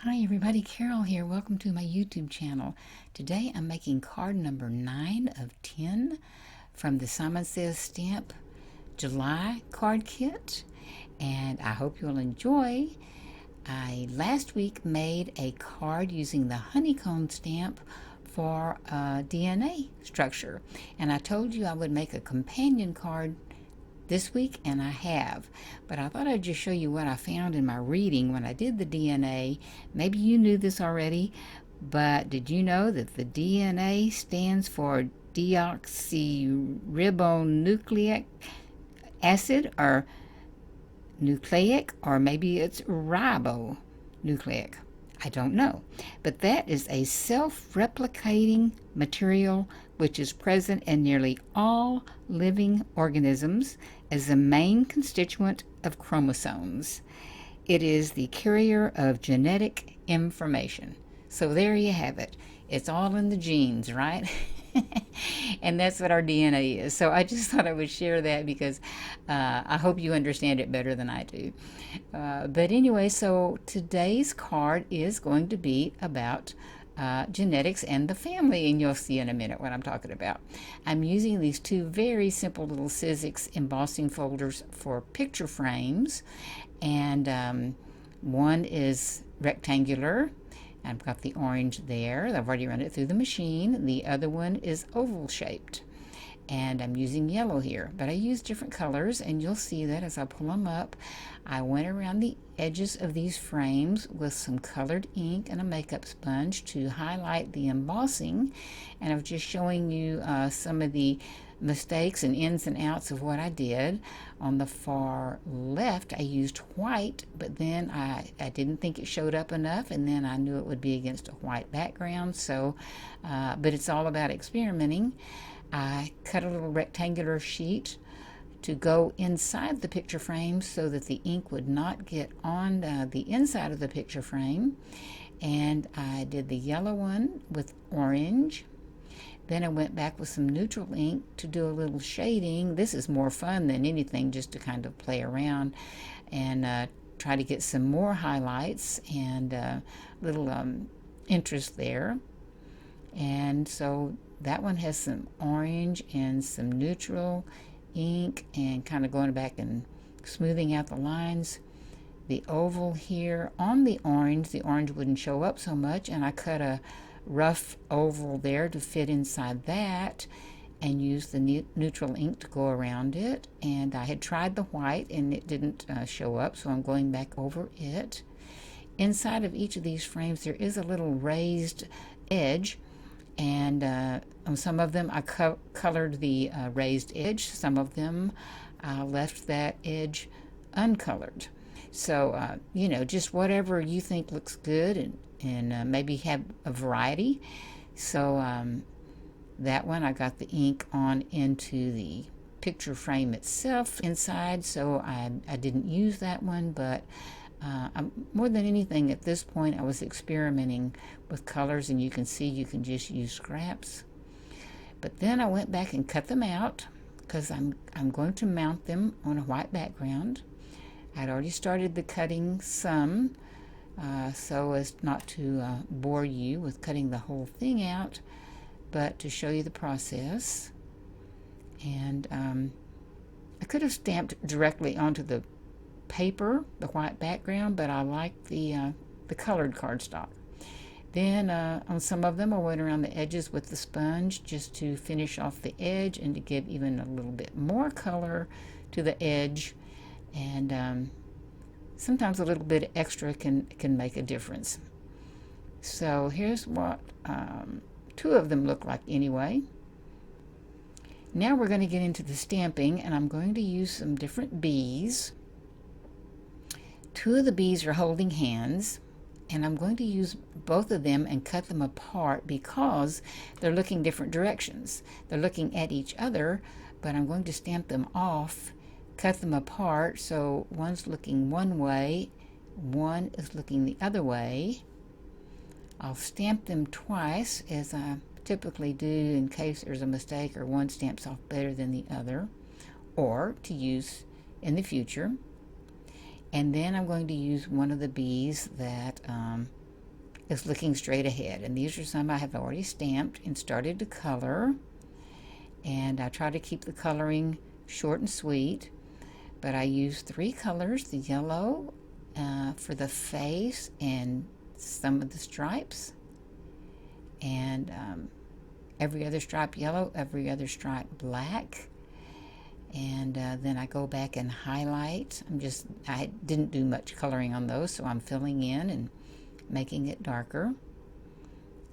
Hi everybody, Carol here. Welcome to my YouTube channel. Today I'm making card number 9 of 10 from the Simon Says Stamp July card kit, and I hope you'll enjoy. I last week made a card using the honeycomb stamp for a DNA structure, and I told you I would make a companion card this week, and I have. But I thought I'd just show you what I found in my reading when I did the DNA. Maybe you knew this already, but did you know that the DNA stands for deoxyribonucleic acid, or nucleic, or maybe it's ribonucleic? I don't know. But that is a self-replicating material which is present in nearly all living organisms as the main constituent of chromosomes. It is the carrier of genetic information. So there you have it. It's all in the genes, right? And that's what our DNA is. So I just thought I would share that because I hope you understand it better than I do. But anyway, so today's card is going to be about genetics and the family, and you'll see in a minute what I'm talking about. I'm using these two very simple little Sizzix embossing folders for picture frames, and one is rectangular. I've got the orange there. I've already run it through the machine. The other one is oval shaped, and I'm using yellow here, but I use different colors, and you'll see that as I pull them up. I went around the edges of these frames with some colored ink and a makeup sponge to highlight the embossing, and I'm just showing you some of the mistakes and ins and outs of what I did. On the far left I used white, but then I didn't think it showed up enough, and then I knew it would be against a white background, so but it's all about experimenting. I cut a little rectangular sheet to go inside the picture frame so that the ink would not get on the inside of the picture frame, and I did the yellow one with orange. Then I went back with some neutral ink to do a little shading. This is more fun than anything, just to kind of play around and try to get some more highlights and little interest there. And so that one has some orange and some neutral ink and kind of going back and smoothing out the lines. The oval here on the orange wouldn't show up so much, and I cut a rough oval there to fit inside that and use the neutral ink to go around it. And I had tried the white and it didn't show up, so I'm going back over it. Inside of each of these frames there is a little raised edge, and on some of them I colored the raised edge. Some of them I left that edge uncolored. So you know, just whatever you think looks good, and maybe have a variety. So that one I got the ink on into the picture frame itself inside, so I didn't use that one, but more than anything at this point I was experimenting with colors, and you can see you can just use scraps. But then I went back and cut them out because I'm going to mount them on a white background. I'd already started the cutting some so as not to bore you with cutting the whole thing out, but to show you the process. And I could have stamped directly onto the paper, the white background, but I like the colored cardstock. Then on some of them I went around the edges with the sponge just to finish off the edge and to give even a little bit more color to the edge, and sometimes a little bit extra can make a difference. So here's what two of them look like anyway. Now we're going to get into the stamping, and I'm going to use some different bees. Two of the bees are holding hands, and I'm going to use both of them and cut them apart because they're looking different directions. They're looking at each other, but I'm going to stamp them off, cut them apart, so one's looking one way, one is looking the other way. I'll stamp them twice, as I typically do in case there's a mistake or one stamps off better than the other, or to use in the future. And then I'm going to use one of the bees that is looking straight ahead. And these are some I have already stamped and started to color. And I try to keep the coloring short and sweet. But I use 3 colors, the yellow for the face and some of the stripes. And every other stripe yellow, every other stripe black. And then I go back and highlight. I didn't do much coloring on those, so I'm filling in and making it darker.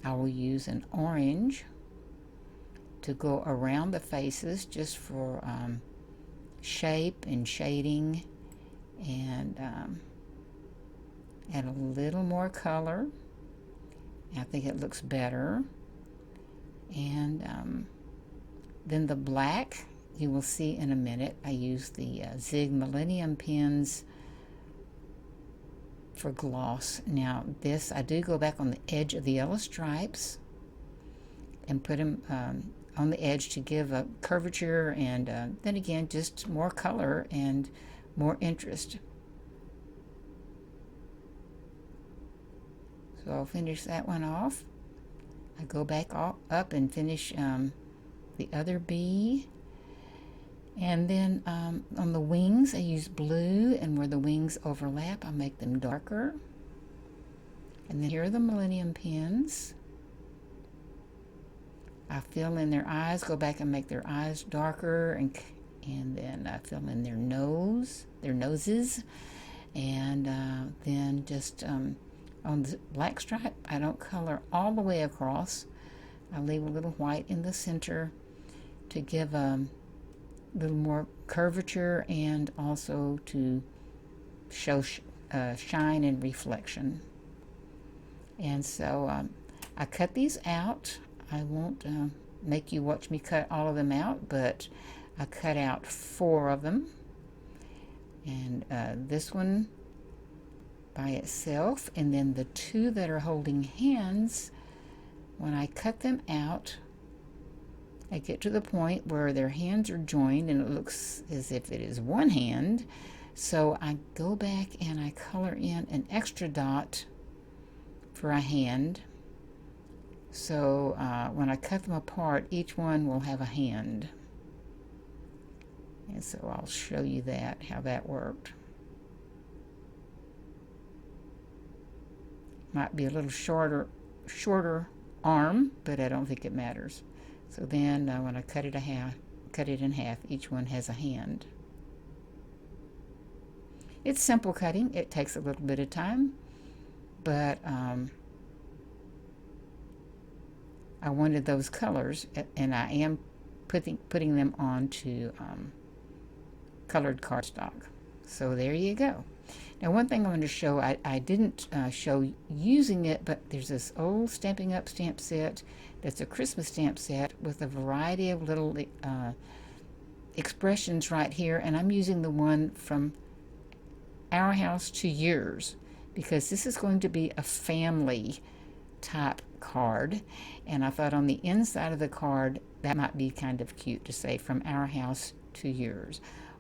I will use an orange to go around the faces just for shape and shading, and add a little more color. I think it looks better. And then the black, you will see in a minute. I use the Zig Millennium pens for gloss. Now this, I do go back on the edge of the yellow stripes and put them on the edge to give a curvature, and then again just more color and more interest. So I'll finish that one off. I go back up and finish the other bee. And then on the wings, I use blue, and where the wings overlap, I make them darker. And then here are the Millennium pens. I fill in their eyes, go back and make their eyes darker, and then I fill in their noses, and then just on the black stripe, I don't color all the way across. I leave a little white in the center to give a little more curvature and also to show shine and reflection. And so I cut these out. I won't make you watch me cut all of them out, but I cut out 4 of them. And this one by itself, and then the 2 that are holding hands, when I cut them out, I get to the point where their hands are joined and it looks as if it is one hand. So I go back and I color in an extra dot for a hand. So when I cut them apart, each one will have a hand. And so I'll show you that, how that worked. Might be a little shorter arm, but I don't think it matters. So then when I cut it in half, each one has a hand. It's simple cutting. It takes a little bit of time, but I wanted those colors, and I am putting them onto colored cardstock. So there you go. Now one thing I want to show, I didn't show using it, but there's this old Stampin' Up! Stamp set that's a Christmas stamp set with a variety of little expressions right here, and I'm using the one from Our House to Yours, because this is going to be a family type card, and I thought on the inside of the card that might be kind of cute to say from Our House to Yours.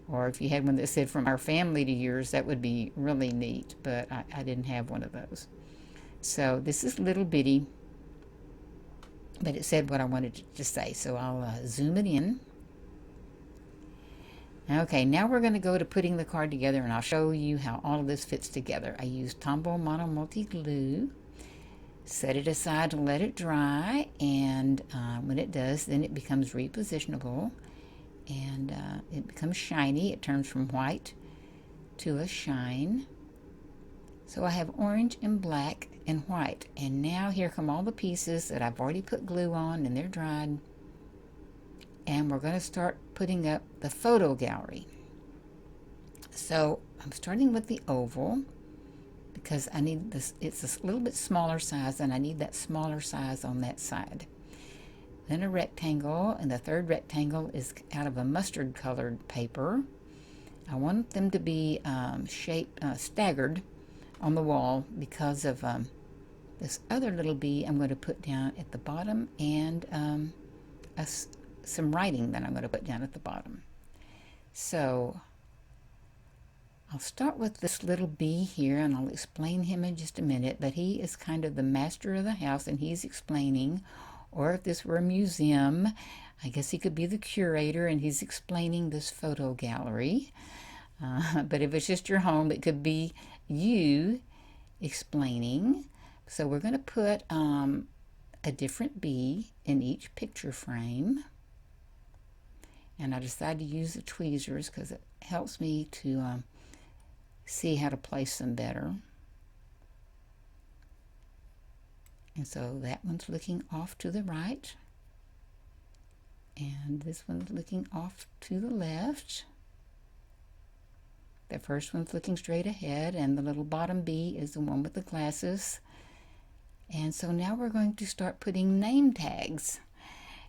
Or if you had one that said from our family to yours, that would be really neat, but I didn't have one of those. So this is little bitty, but it said what I wanted to say, so I'll zoom it in. Okay, now we're going to go to putting the card together, and I'll show you how all of this fits together. I used Tombow Mono Multi Glue, set it aside to let it dry, and when it does, then it becomes repositionable. And it becomes shiny. It turns from white to a shine. So I have orange and black and white, and now here come all the pieces that I've already put glue on, and they're dried, and we're going to start putting up the photo gallery. So I'm starting with the oval because I need this, it's a little bit smaller size, and I need that smaller size on that side. Then a rectangle, and the third rectangle is out of a mustard colored paper. I want them to be staggered on the wall because of this other little bee I'm going to put down at the bottom, and some writing that I'm going to put down at the bottom. So I'll start with this little bee here, and I'll explain him in just a minute, but he is kind of the master of the house, and he's explaining, or if this were a museum, I guess he could be the curator, and he's explaining this photo gallery. But if it's just your home, it could be you explaining. So we're going to put a different bee in each picture frame. And I decided to use the tweezers because it helps me to see how to place them better. And so that one's looking off to the right. And this one's looking off to the left. The first one's looking straight ahead, and the little bottom bee is the one with the glasses. And so now we're going to start putting name tags.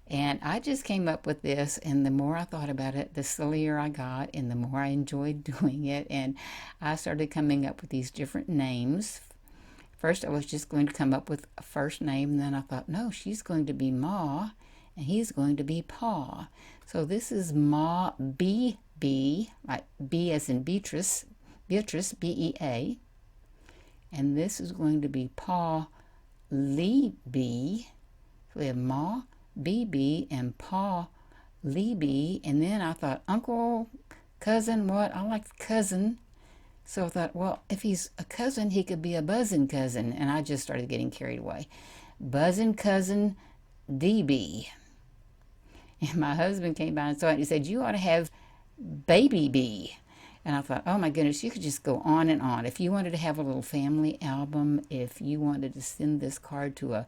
And I just came up with this, and the more I thought about it, the sillier I got, and the more I enjoyed doing it. And I started coming up with these different names. First, I was just going to come up with a first name, and then I thought, no, she's going to be Ma, and he's going to be Pa. So this is Ma B, like B as in Beatrice, B-E-A. And this is going to be Pa Lee B. So we have Ma B and Pa Lee B. And then I thought, uncle, cousin, what? I like cousin. So I thought, well, if he's a cousin, he could be a buzzin' cousin. And I just started getting carried away. Buzzin' cousin DB. And my husband came by and saw it, and he said, you ought to have baby B. And I thought, oh my goodness, you could just go on and on. If you wanted to have a little family album, if you wanted to send this card to a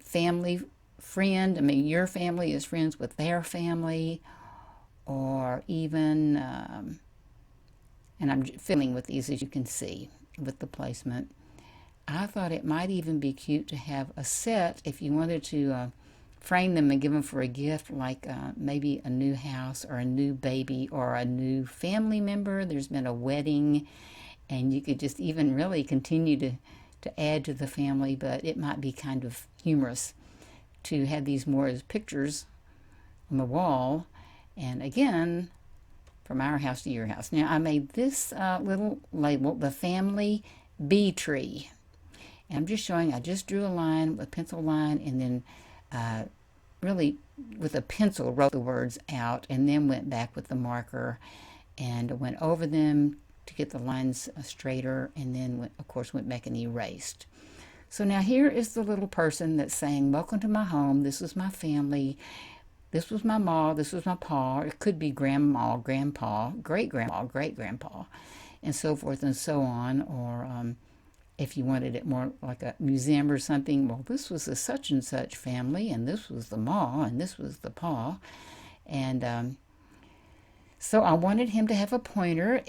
family friend, I mean, your family is friends with their family, or even, and I'm fiddling with these as you can see with the placement. I thought it might even be cute to have a set if you wanted to frame them and give them for a gift, like maybe a new house or a new baby or a new family member. There's been a wedding, and you could just even really continue to add to the family, but it might be kind of humorous to have these more as pictures on the wall. And again, from our house to your house. Now I made this little label, the family bee tree. And I'm just showing, I just drew a line, a pencil line, and then really with a pencil wrote the words out, and then went back with the marker and went over them to get the lines straighter, and then of course went back and erased. So now here is the little person that's saying, welcome to my home, this is my family, this was my ma, this was my pa. It could be grandma, grandpa, great-grandma, great-grandpa, and so forth and so on. Or if you wanted it more like a museum or something, well, this was the such and such family, and this was the ma, and this was the pa. And so I wanted him to have a pointer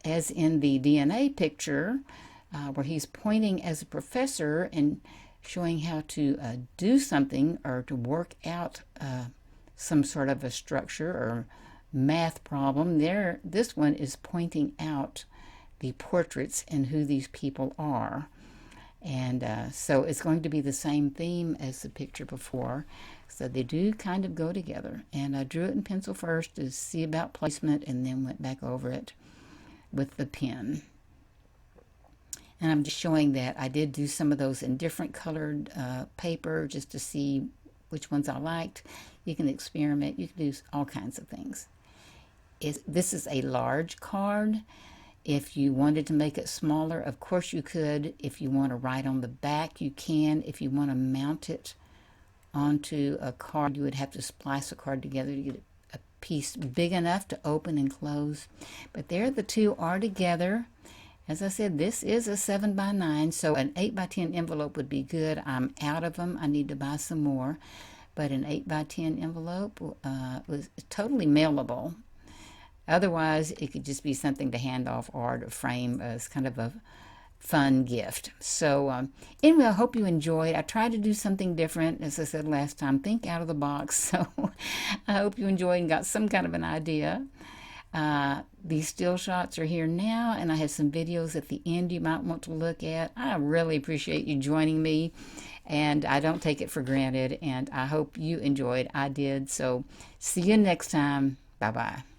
as in the DNA picture, where he's pointing as a professor and showing how to do something or to work out some sort of a structure or math problem. There, this one is pointing out the portraits and who these people are. And so it's going to be the same theme as the picture before. So they do kind of go together. And I drew it in pencil first to see about placement, and then went back over it with the pen. And I'm just showing that I did do some of those in different colored paper just to see which ones I liked. You can experiment. You can do all kinds of things. This is a large card. If you wanted to make it smaller, of course you could. If you want to write on the back, you can. If you want to mount it onto a card, you would have to splice a card together to get a piece big enough to open and close. But there the two are together. As I said, this is a 7x9, so an 8x10 envelope would be good. I'm out of them. I need to buy some more. But an 8x10 envelope was totally mailable. Otherwise, it could just be something to hand off or to frame as kind of a fun gift. So anyway, I hope you enjoyed. I tried to do something different, as I said last time. Think out of the box. So I hope you enjoyed and got some kind of an idea. These still shots are here now, and I have some videos at the end you might want to look at. I really appreciate you joining me, and I don't take it for granted, and I hope you enjoyed. I did. So see you next time. Bye-bye.